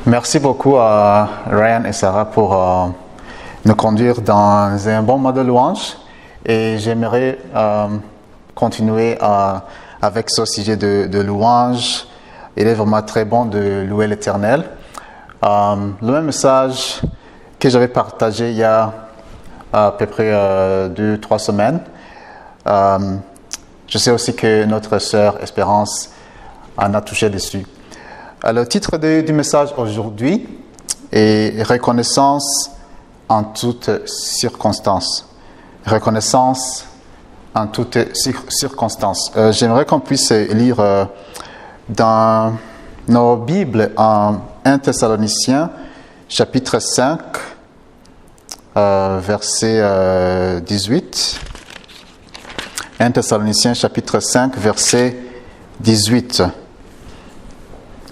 Merci beaucoup à Ryan et Sarah pour nous conduire dans un bon mode de louange. Et j'aimerais continuer avec ce sujet de louange. Il est vraiment très bon de louer l'Éternel. Le même message que j'avais partagé il y a à peu près 2-3 semaines. Je sais aussi que notre sœur Espérance en a touché dessus. Le titre du message aujourd'hui est « Reconnaissance en toutes circonstances ». Reconnaissance en toutes circonstances. J'aimerais qu'on puisse lire dans nos Bibles en 1 Thessaloniciens, chapitre 5, verset 18. 1 Thessaloniciens, chapitre 5, verset 18.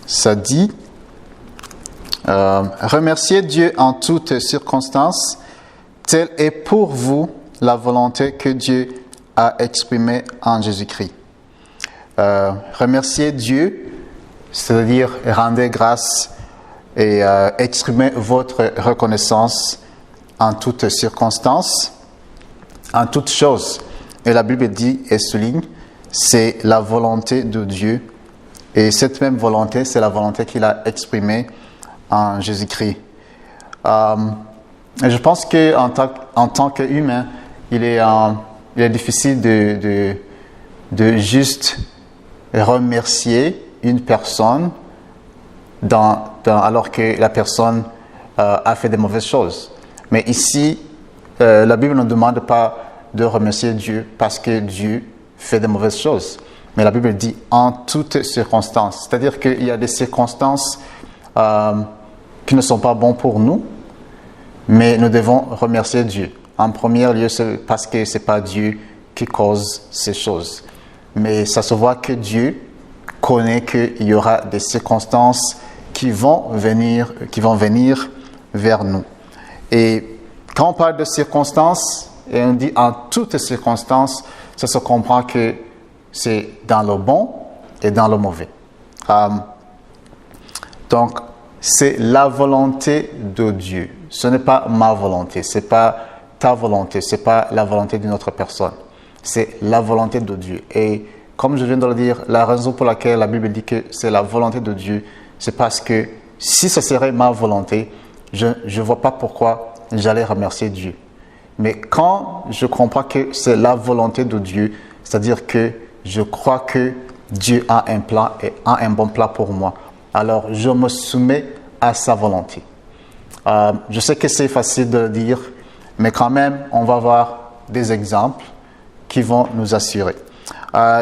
Ça dit, remerciez Dieu en toutes circonstances, telle est pour vous la volonté que Dieu a exprimée en Jésus-Christ. Remerciez Dieu, c'est-à-dire rendez grâce et exprimez votre reconnaissance en toutes circonstances, en toutes choses. Et la Bible dit et souligne, c'est la volonté de Dieu. Et cette même volonté, c'est la volonté qu'il a exprimée en Jésus-Christ. Je pense qu'en tant qu'humain, il est difficile de juste remercier une personne alors que la personne a fait des mauvaises choses. Mais ici, la Bible ne demande pas de remercier Dieu parce que Dieu fait des mauvaises choses. Mais la Bible dit en toutes circonstances. C'est-à-dire qu'il y a des circonstances qui ne sont pas bonnes pour nous, mais nous devons remercier Dieu. En premier lieu, c'est parce que ce n'est pas Dieu qui cause ces choses. Mais ça se voit que Dieu connaît qu'il y aura des circonstances qui vont venir vers nous. Et quand on parle de circonstances, et on dit en toutes circonstances, ça se comprend que c'est dans le bon et dans le mauvais. Donc, c'est la volonté de Dieu. Ce n'est pas ma volonté, ce n'est pas ta volonté, ce n'est pas la volonté d'une autre personne. C'est la volonté de Dieu. Et comme je viens de le dire, la raison pour laquelle la Bible dit que c'est la volonté de Dieu, c'est parce que si ce serait ma volonté, je ne vois pas pourquoi j'allais remercier Dieu. Mais quand je comprends que c'est la volonté de Dieu, c'est-à-dire que je crois que Dieu a un plan et a un bon plan pour moi, alors je me soumets à sa volonté. Je sais que c'est facile de le dire, mais quand même, on va voir des exemples qui vont nous assurer.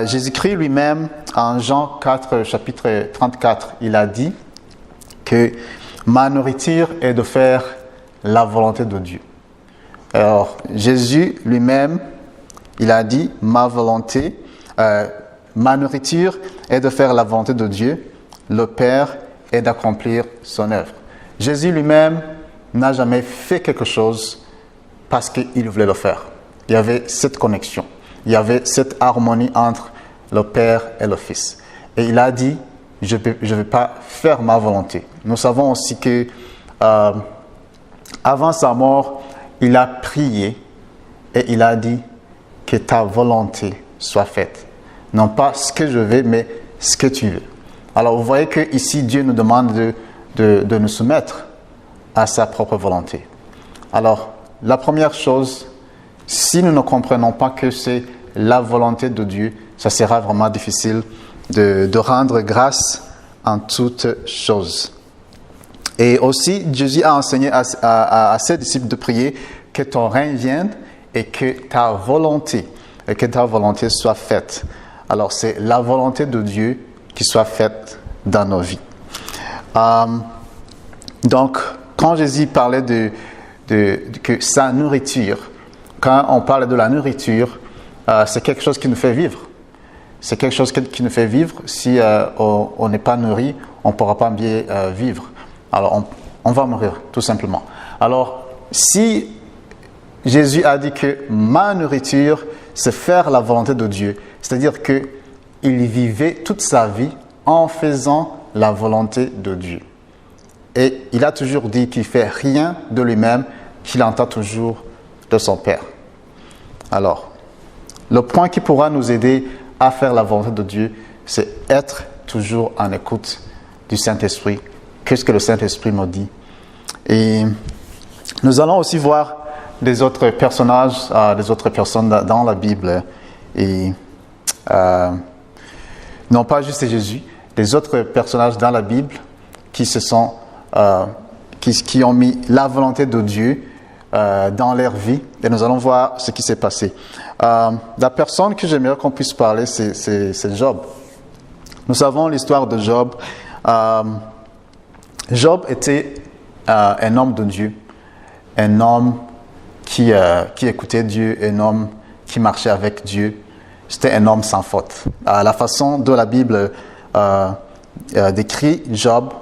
Jésus-Christ lui-même, en Jean 4, chapitre 34, il a dit que ma nourriture est de faire la volonté de Dieu. Alors, Jésus lui-même, il a dit, ma nourriture est de faire la volonté de Dieu, le Père est d'accomplir son œuvre. Jésus lui-même n'a jamais fait quelque chose parce qu'il voulait le faire. Il y avait cette connexion, il y avait cette harmonie entre le Père et le Fils. Et il a dit, je ne vais pas faire ma volonté. Nous savons aussi que avant sa mort, il a prié et il a dit que ta volonté soit faite. Non pas ce que je veux, mais ce que tu veux. Alors vous voyez que ici Dieu nous demande de nous soumettre à sa propre volonté. Alors la première chose, si nous ne comprenons pas que c'est la volonté de Dieu, ça sera vraiment difficile de rendre grâce en toutes choses. Et aussi, Jésus a enseigné à ses disciples de prier que ton règne vienne et que ta volonté soit faite. Alors, c'est la volonté de Dieu qui soit faite dans nos vies. Donc, quand Jésus parlait que sa nourriture, quand on parle de la nourriture, c'est quelque chose qui nous fait vivre. C'est quelque chose qui nous fait vivre. Si on n'est pas nourri, on ne pourra pas bien vivre. Alors, on va mourir, tout simplement. Alors, si Jésus a dit que ma nourriture, c'est faire la volonté de Dieu, c'est-à-dire qu'il vivait toute sa vie en faisant la volonté de Dieu. Et il a toujours dit qu'il ne fait rien de lui-même, qu'il entend toujours de son Père. Alors, le point qui pourra nous aider à faire la volonté de Dieu, c'est être toujours en écoute du Saint-Esprit. Qu'est-ce que le Saint-Esprit nous dit? Et nous allons aussi voir des autres personnages, des autres personnes dans la Bible. Et non pas juste Jésus, des autres personnages dans la Bible qui qui ont mis la volonté de Dieu dans leur vie. Et nous allons voir ce qui s'est passé. La personne que j'aimerais qu'on puisse parler, c'est Job. Nous savons l'histoire de Job. Job était un homme de Dieu, un homme qui écoutait Dieu, un homme qui marchait avec Dieu. C'était un homme sans faute. La façon dont la Bible décrit Job,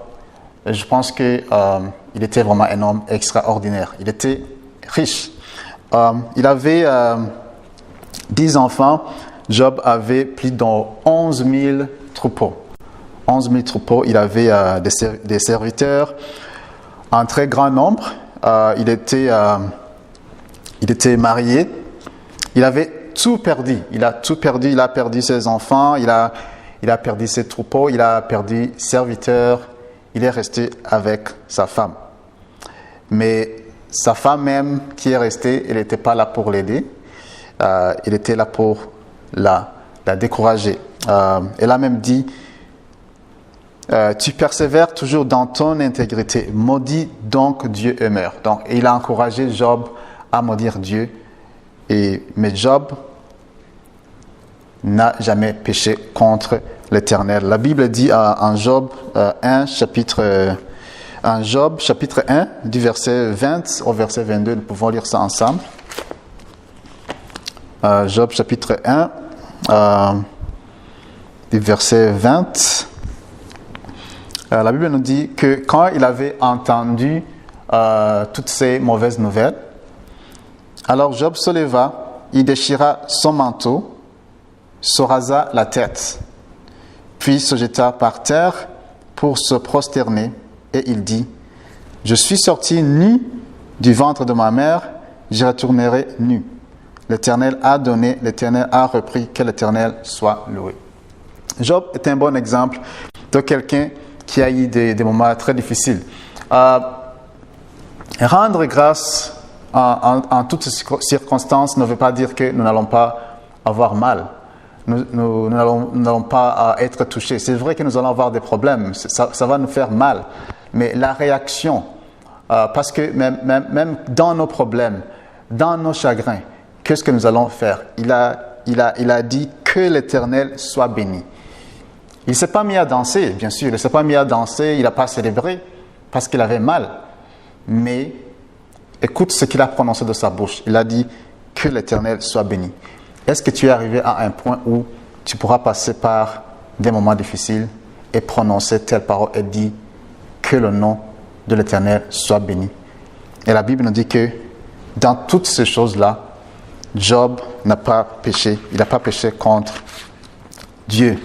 je pense qu'il était vraiment un homme extraordinaire. Il était riche. Il avait 10 enfants. Job avait plus de 11 000 troupeaux. 11 000 troupeaux. Il avait des serviteurs en très grand nombre. Il était marié. Il avait tout perdu. Il a tout perdu. Il a perdu ses enfants. Il a perdu ses troupeaux. Il a perdu ses serviteurs. Il est resté avec sa femme. Mais sa femme même qui est restée, elle n'était pas là pour l'aider. Elle était là pour la décourager. Elle a même dit, tu persévères toujours dans ton intégrité. Maudis donc Dieu et meurs. Donc, il a encouragé Job à maudire Dieu. Mais Job n'a jamais péché contre l'Éternel. La Bible dit en Job 1, chapitre 1, du verset 20 au verset 22, nous pouvons lire ça ensemble. Job chapitre 1, du verset 20. La Bible nous dit que quand il avait entendu toutes ces mauvaises nouvelles, alors Job se leva, il déchira son manteau, se rasa la tête, puis se jeta par terre pour se prosterner, et il dit, « Je suis sorti nu du ventre de ma mère, j'y retournerai nu. L'Éternel a donné, l'Éternel a repris, que l'Éternel soit loué. » Job est un bon exemple de quelqu'un qui a eu des moments très difficiles. Rendre grâce en toutes circonstances ne veut pas dire que nous n'allons pas avoir mal. Nous n'allons pas être touchés. C'est vrai que nous allons avoir des problèmes. Ça va nous faire mal. Mais la réaction, parce que même dans nos problèmes, dans nos chagrins, qu'est-ce que nous allons faire? Il a dit que l'Éternel soit béni. Il ne s'est pas mis à danser, bien sûr. Il ne s'est pas mis à danser, il n'a pas célébré parce qu'il avait mal. Mais écoute ce qu'il a prononcé de sa bouche. Il a dit que l'Éternel soit béni. Est-ce que tu es arrivé à un point où tu pourras passer par des moments difficiles et prononcer telle parole et dire que le nom de l'Éternel soit béni? Et la Bible nous dit que dans toutes ces choses-là, Job n'a pas péché. Il n'a pas péché contre Dieu.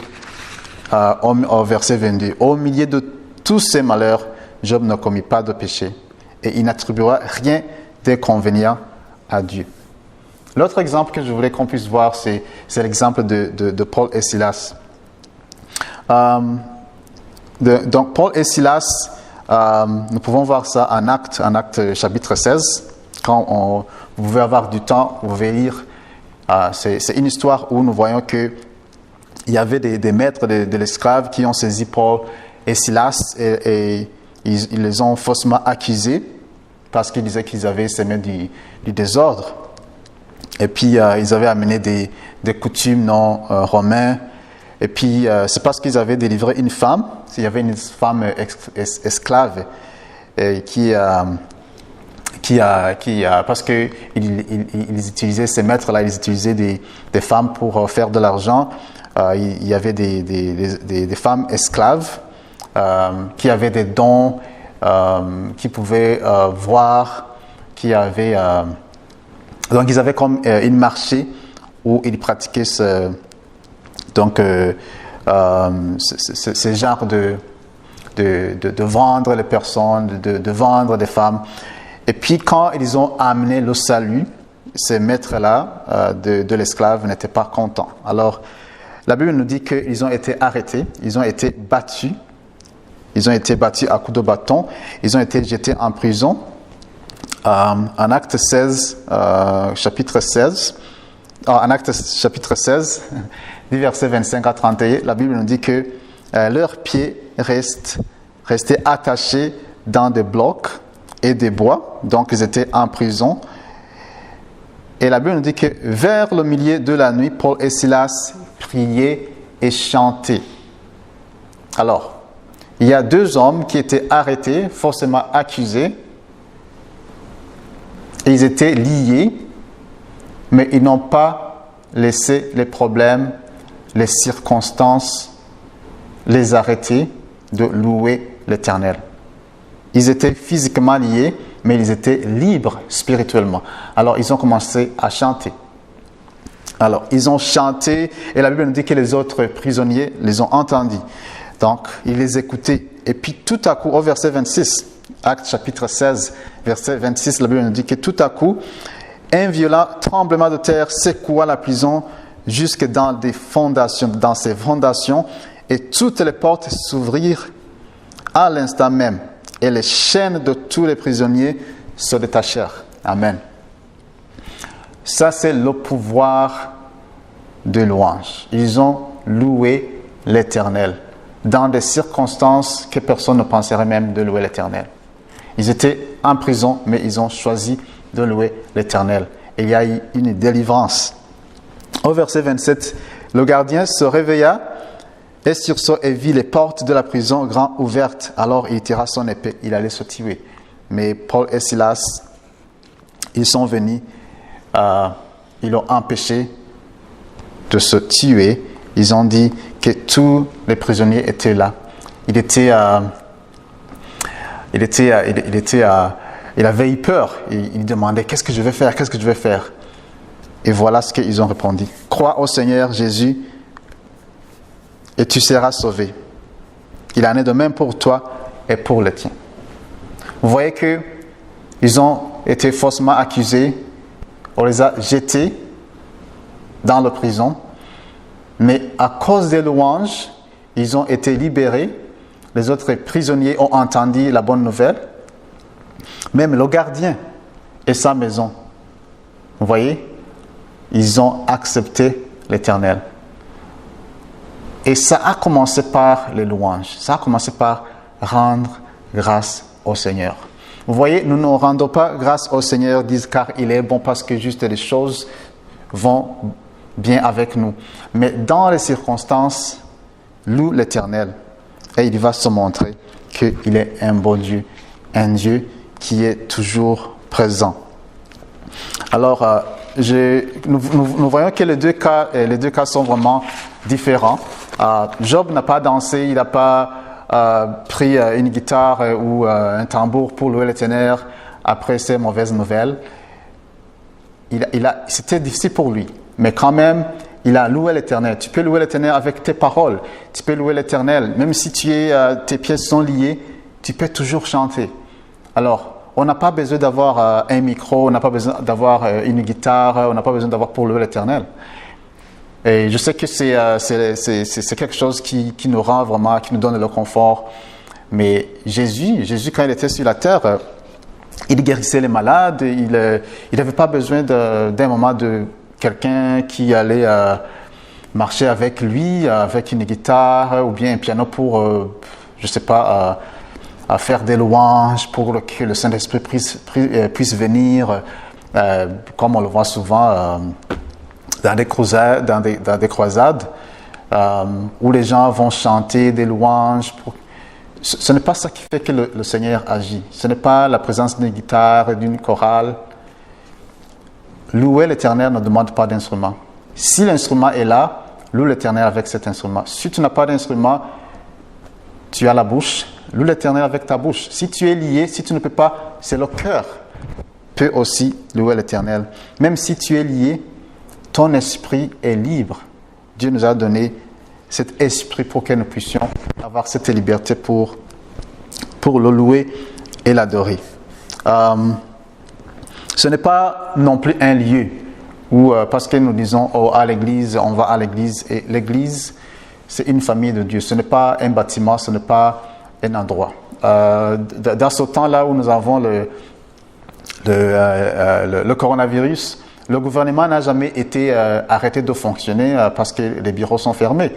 Au verset 22, au milieu de tous ces malheurs, Job ne commit pas de péché et il n'attribuera rien d'inconvénient à Dieu. L'autre exemple que je voulais qu'on puisse voir, c'est l'exemple de Paul et Silas. Donc Paul et Silas, nous pouvons voir ça en Actes chapitre 16. Quand vous pouvez avoir du temps, vous pouvez lire. C'est une histoire où nous voyons que il y avait des maîtres de l'esclave qui ont saisi Paul et Silas et ils les ont faussement accusés parce qu'ils disaient qu'ils avaient semé du désordre. Et puis, ils avaient amené des coutumes non romaines. Et puis, c'est parce qu'ils avaient délivré une femme. Il y avait une femme esclave parce qu'ils utilisaient, ces maîtres-là, ils utilisaient des femmes pour faire de l'argent. Il y avait des femmes esclaves qui avaient des dons, qui pouvaient voir, qui avaient... donc, ils avaient comme une marché où ils pratiquaient ce genre de vendre les personnes, de vendre des femmes. Et puis quand ils ont amené le salut, ces maîtres-là de l'esclave n'étaient pas contents. Alors, la Bible nous dit qu'ils ont été arrêtés, ils ont été battus. Ils ont été battus à coups de bâton, ils ont été jetés en prison. En Acte 16, chapitre 16, en Acte chapitre 16, du verset 25 à 31, la Bible nous dit que leurs pieds restaient attachés dans des blocs et des bois, donc ils étaient en prison. Et la Bible nous dit que vers le milieu de la nuit, Paul et Silas priaient et chantaient. Alors, il y a deux hommes qui étaient arrêtés, forcément accusés, et ils étaient liés, mais ils n'ont pas laissé les problèmes, les circonstances, les arrêter de louer l'Éternel. Ils étaient physiquement liés, mais ils étaient libres spirituellement. Alors, ils ont commencé à chanter. Alors, ils ont chanté, et la Bible nous dit que les autres prisonniers les ont entendus. Donc, ils les écoutaient. Et puis, tout à coup, au verset 26, Acte chapitre 16, verset 26, la Bible nous dit que tout à coup, un violent tremblement de terre secoua la prison jusque dans ses fondations, et toutes les portes s'ouvrirent à l'instant même, et les chaînes de tous les prisonniers se détachèrent. Amen. Ça, c'est le pouvoir de louange. Ils ont loué l'Éternel dans des circonstances que personne ne penserait même de louer l'Éternel. Ils étaient en prison, mais ils ont choisi de louer l'Éternel. Et il y a eu une délivrance. Au verset 27, le gardien se réveilla et sursaut et vit les portes de la prison grand ouvertes. Alors il tira son épée, il allait se tuer. Mais Paul et Silas, ils sont venus, ils l'ont empêché de se tuer. Ils ont dit que tous les prisonniers étaient là. Il avait eu peur. Il demandait, qu'est-ce que je vais faire? Qu'est-ce que je vais faire? Et voilà ce qu'ils ont répondu. Crois au Seigneur Jésus et tu seras sauvé. Il en est de même pour toi et pour les tiens. Vous voyez qu'ils ont été faussement accusés. On les a jetés dans la prison. Mais à cause des louanges, ils ont été libérés. Les autres prisonniers ont entendu la bonne nouvelle. Même le gardien et sa maison. Vous voyez, ils ont accepté l'Éternel. Et ça a commencé par les louanges. Ça a commencé par rendre grâce au Seigneur. Vous voyez, nous ne rendons pas grâce au Seigneur, disent car il est bon, parce que juste les choses vont bien avec nous. Mais dans les circonstances, loue l'Éternel. Et il va se montrer qu'il est un bon Dieu. Un Dieu qui est toujours présent. Alors, nous voyons que les deux cas sont vraiment différents. Job n'a pas dansé, il n'a pas pris une guitare ou un tambour pour louer l'Éternel après ces mauvaises nouvelles. C'était difficile pour lui, mais quand même, il a loué l'Éternel. Tu peux louer l'Éternel avec tes paroles. Tu peux louer l'Éternel. Même si tes pieds sont liés, tu peux toujours chanter. Alors, on n'a pas besoin d'avoir un micro, on n'a pas besoin d'avoir une guitare, on n'a pas besoin d'avoir pour louer l'Éternel. Et je sais que c'est quelque chose qui nous rend vraiment, qui nous donne le confort. Mais Jésus, quand il était sur la terre, il guérissait les malades. Il n'avait pas besoin d'un moment de quelqu'un qui allait marcher avec lui, avec une guitare ou bien un piano pour, je ne sais pas, à faire des louanges pour que le Saint-Esprit puisse venir, comme on le voit souvent dans des croisades, où les gens vont chanter des louanges. Ce n'est pas ça qui fait que le Seigneur agit. Ce n'est pas la présence d'une guitare, d'une chorale. Louer l'Éternel ne demande pas d'instrument. Si l'instrument est là, loue l'Éternel avec cet instrument. Si tu n'as pas d'instrument, tu as la bouche, loue l'Éternel avec ta bouche. Si tu es lié, si tu ne peux pas, c'est le cœur peut aussi louer l'Éternel. Même si tu es lié, ton esprit est libre. Dieu nous a donné cet esprit pour que nous puissions avoir cette liberté pour pour le louer et l'adorer. Ce n'est pas non plus un lieu où, parce que nous disons à l'église, on va à l'église, et l'église, c'est une famille de Dieu. Ce n'est pas un bâtiment, ce n'est pas un endroit. Dans ce temps-là où nous avons le coronavirus, le gouvernement n'a jamais été arrêté de fonctionner parce que les bureaux sont fermés.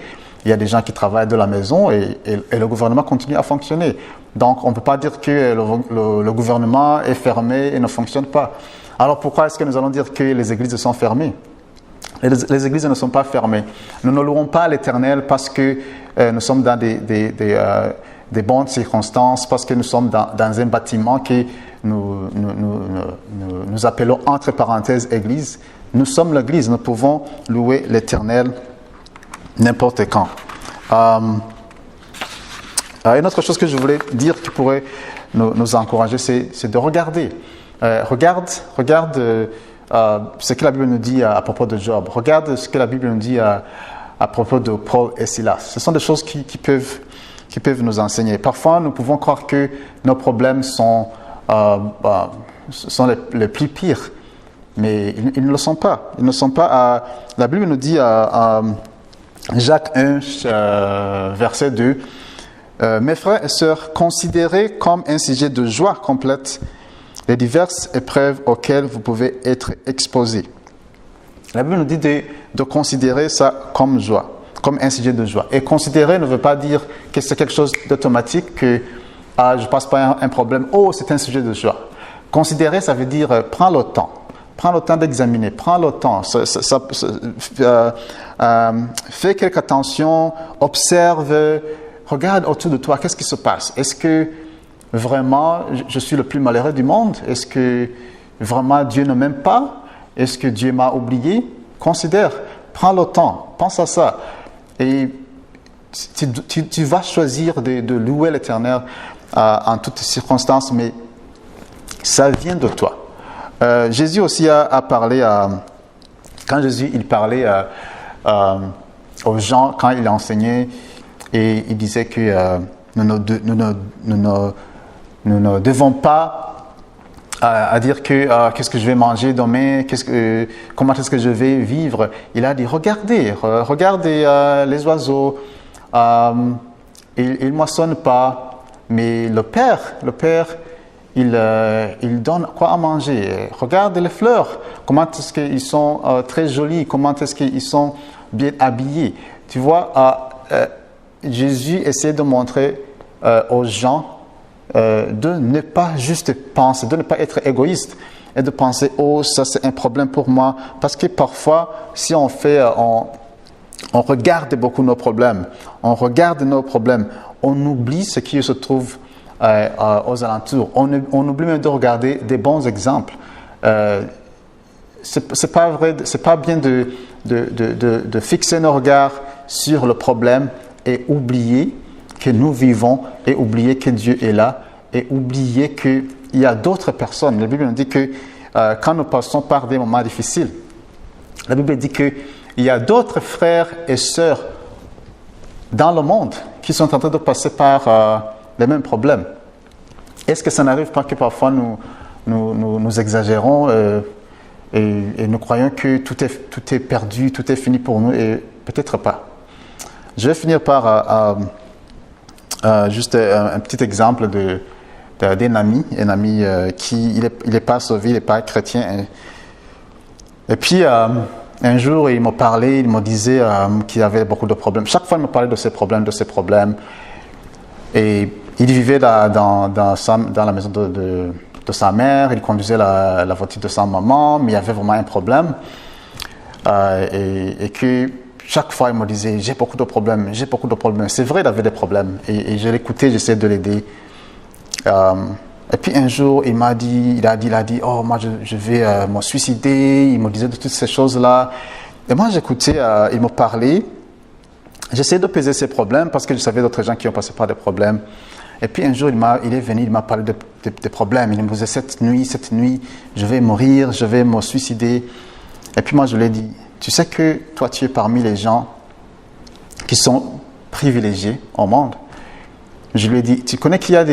Il y a des gens qui travaillent de la maison et le gouvernement continue à fonctionner. Donc, on ne peut pas dire que le gouvernement est fermé et ne fonctionne pas. Alors, pourquoi est-ce que nous allons dire que les églises sont fermées? Les églises ne sont pas fermées. Nous ne louons pas l'Éternel parce que nous sommes dans des bonnes circonstances, parce que nous sommes dans un bâtiment que nous appelons entre parenthèses église. Nous sommes l'église, nous pouvons louer l'Éternel n'importe quand. Une autre chose que je voulais dire qui pourrait nous encourager, c'est de regarder. Regarde ce que la Bible nous dit à propos de Job. Regarde ce que la Bible nous dit à propos de Paul et Silas. Ce sont des choses qui peuvent nous enseigner. Parfois, nous pouvons croire que nos problèmes sont les plus pires, mais ils ne le sont pas. Ils ne sont pas. La Bible nous dit à Jacques 1, verset 2, mes frères et sœurs, considérez comme un sujet de joie complète les diverses épreuves auxquelles vous pouvez être exposés. La Bible nous dit de considérer ça comme joie, comme un sujet de joie. Et considérer ne veut pas dire que c'est quelque chose d'automatique, que je passe par un problème, c'est un sujet de joie. Considérer, ça veut dire prends le temps. Prends le temps d'examiner, prends le temps. Fais quelque attention, observe, regarde autour de toi, qu'est-ce qui se passe? Est-ce que vraiment je suis le plus malheureux du monde? Est-ce que vraiment Dieu ne m'aime pas? Est-ce que Dieu m'a oublié? Considère, prends le temps, pense à ça. Et tu vas choisir de louer l'Éternel en toutes circonstances, mais ça vient de toi. Jésus aussi a parlé, quand Jésus il parlait aux gens, quand il enseignait, et il disait que nous ne devons pas à dire que qu'est-ce que je vais manger demain, comment est-ce que je vais vivre. Il a dit regardez les oiseaux, ils ne moissonnent pas, mais le Père il donne quoi à manger. Regarde les fleurs, comment est-ce qu'ils sont très jolis, comment est-ce qu'ils sont bien habillés. Tu vois, Jésus essaie de montrer aux gens de ne pas juste penser, de ne pas être égoïste et de penser ça c'est un problème pour moi, parce que parfois si on regarde beaucoup nos problèmes, on oublie ce qui se trouve aux alentours, on oublie même de regarder des bons exemples. C'est pas vrai, c'est pas bien de fixer nos regards sur le problème et oublier que nous vivons, et oublier que Dieu est là, et oublier qu'il y a d'autres personnes. La Bible nous dit que quand nous passons par des moments difficiles, la Bible dit qu'il y a d'autres frères et sœurs dans le monde qui sont en train de passer par les mêmes problèmes. Est-ce que ça n'arrive pas que parfois nous exagérons et nous croyons que tout est perdu, tout est fini pour nous, et peut-être pas. Je vais finir par juste un petit exemple d'un ami, qui il est pas sauvé, il n'est pas chrétien. Et puis un jour, il m'a parlé, il me disait qu'il avait beaucoup de problèmes. Chaque fois, il me parlait de ses problèmes. Et il vivait dans la maison de sa mère, il conduisait la voiture de sa maman, mais il y avait vraiment un problème. Et que chaque fois, il me disait, j'ai beaucoup de problèmes. C'est vrai, il avait des problèmes. Et je l'écoutais, j'essayais de l'aider. Et puis un jour, il a dit, moi je vais me suicider. Il me disait de toutes ces choses-là. Et moi, j'écoutais, il me parlait. J'essayais de peser ses problèmes parce que je savais d'autres gens qui ont passé par des problèmes. Et puis un jour, il est venu, il m'a parlé des problèmes. Il me disait, cette nuit, je vais mourir, je vais me suicider. Et puis moi, je lui ai dit, tu sais que toi, tu es parmi les gens qui sont privilégiés au monde. Je lui ai dit, tu connais qu'il y a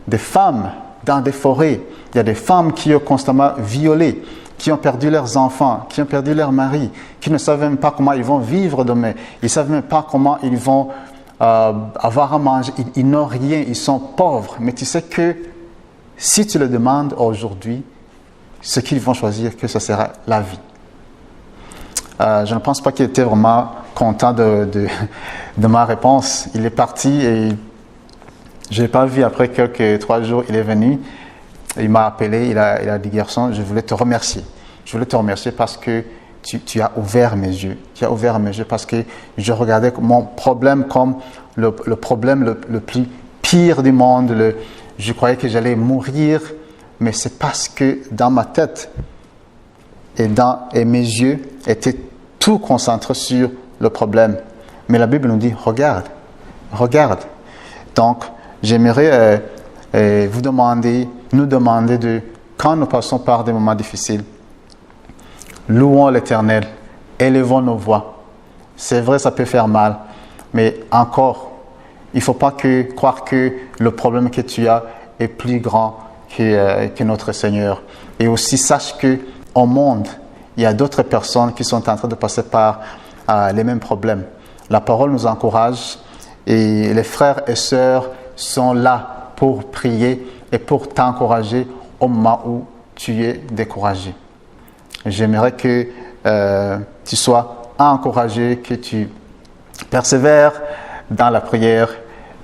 des femmes dans des forêts. Il y a des femmes qui ont constamment violé, qui ont perdu leurs enfants, qui ont perdu leur mari, qui ne savent même pas comment ils vont vivre demain. Ils ne savent même pas comment ils vont avoir à manger. Ils n'ont rien, ils sont pauvres. Mais tu sais que si tu le demandes aujourd'hui, ce qu'ils vont choisir, que ce sera la vie. Je ne pense pas qu'il était vraiment content de ma réponse. Il est parti et je ne l'ai pas vu après quelques 3 jours. Il est venu, il m'a appelé, il a dit, garçon, je voulais te remercier. Je voulais te remercier parce que tu as ouvert mes yeux. Tu as ouvert mes yeux parce que je regardais mon problème comme le problème le plus pire du monde. Je croyais que j'allais mourir, mais c'est parce que dans ma tête et mes yeux étaient tout concentrés sur le problème. Mais la Bible nous dit, regarde. Donc, j'aimerais nous demander quand nous passons par des moments difficiles, louons l'Éternel, élevons nos voix. C'est vrai, ça peut faire mal, mais encore, il ne faut pas croire que le problème que tu as est plus grand que notre Seigneur. Et aussi, sache qu'au monde, il y a d'autres personnes qui sont en train de passer par les mêmes problèmes. La parole nous encourage et les frères et sœurs sont là pour prier et pour t'encourager au moment où tu es découragé. J'aimerais que tu sois encouragé, que tu persévères dans la prière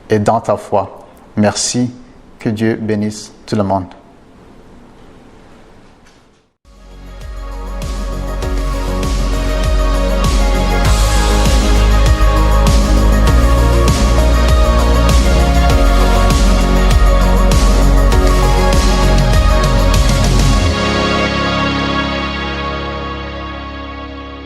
et dans ta foi. Merci. Que Dieu bénisse tout le monde.